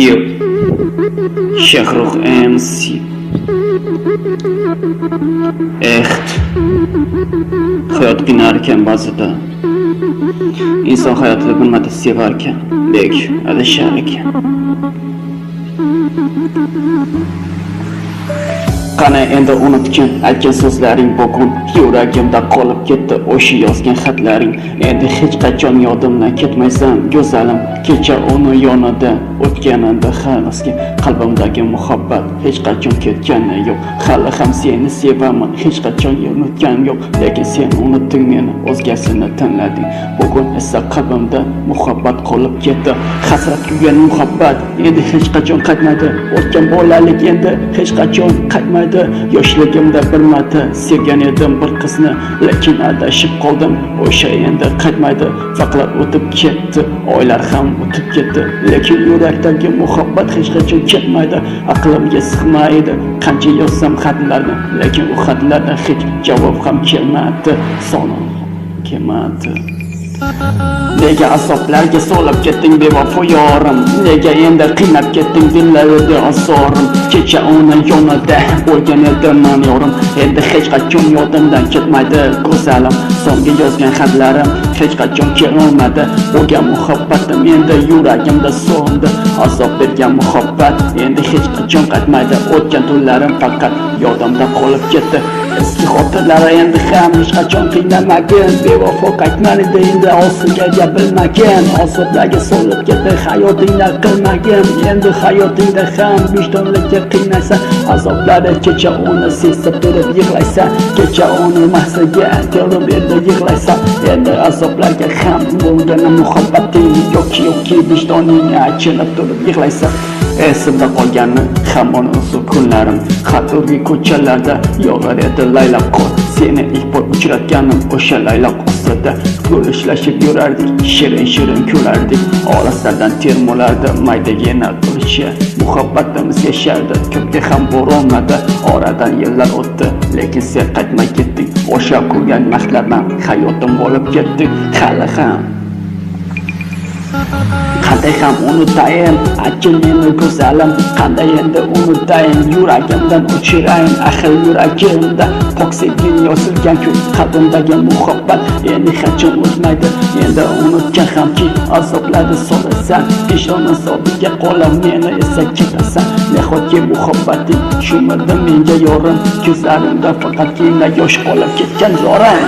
Yo, Shahrukh MC. Hayot qiynarkan ba'zida. İnson hayotida bir marta sevarkan, lekin adashar ekan. Qani endi unutgin aytgan so'zlaring bugun yuragimda qolib ketdi o'sha yozgan xatlaring. Endi hech qachon yodimdan ketmaysan go'zalim. Kecha uni yonida o'tganimda hanuzki qalbimdagi muhabbat hech qachon ketgani yo'q. Hali ham seni sevaman, hech qachon unutganim yo'q. Lekin sen unutding meni, o'zgasini tanlading. Bugun esa qalbimda muhabbat qolib ketdi. Hasrat kuygan muhabbat endi hech qachon qaytmaydi. O'tgan bolalik endi hech qachon qaytmaydi. Yoshligimda bir marta sevgan edim bir qizni, lekin adashib qoldim. O'sha endi qaytmaydi, faqat o'tib ketdi. Oylar ham o'tib ketdi, lekin yurakdagi muhabbat hech qachon ketmaydi. Aqlimga sig'maydi qancha yozsam xatlarni, lekin u xatlardan hech javob ham kelmadi. Sonim kelmadi. Nega azoblarga solib ketding bevafo yorim? Nega endi qiynab ketding dillarida azorim? Kecha uni yonida bo'lgan edim men yorim. Endi hech qachon yodimdan ketmaydi go'zalim. So'nggi yozgan xatlarim hech qachon kelolmadi. Bo'lgan muhabbatim endi yuragimda so'ndi. Azob bergan muhabbat endi hech qachon qaytmaydi. O'tgan tunlarim faqat yodimda qolib ketdi. Eski xotirlar endi ham hech qachon qiynamagin. Bevafo qaytmadi endi osilga bilmagin. Azoblarga solib ketdi hayotingda qilmagin. Endi hayotingda ham vijdonlikka qiynaysan. Azoblari kecha uni sezib turib yig'laysan. Kecha uni mahsaga ko'rib endi yig'laysan. Endi azoblarga ham bo'lgan muhabbating yoki vijdoning achinib turib yig'laysan. Esimda qolgani hamon o'sha kunlarim. Xatirli ko'chalarda yog'ar edi laylab qor. Seni ilk bor uchratganim o'sha layloq ostida. Ko'rishlashib yurardik, shirin kulardik. Olaslardan termolarda maydagina qilishi. Muhabbatimiz yashardi, ko'pga ham borolmadi. Oradan yillar o'tdi, lekin sen qaytmay ketding. O'sha qilgan vaqtlardan hayotim bo'lib ketdi. Hali ham qanday ham unutayin achin meni go'zalim. Qanday endi unutayin yuragimdan o'chirayin. Ahil yuragimda pok sevging yozilgan-ku, qalbimdagi muhabbat endi hech qachon o'tmaydi. Endi unutgan hamki azoblarni solasan. Peshona sobiga qolib meni esa ketasan. Nahotki muhabbating shumidi menga yorim? Ko'zlarimda faqatgina yosh qolib ketgan zorim.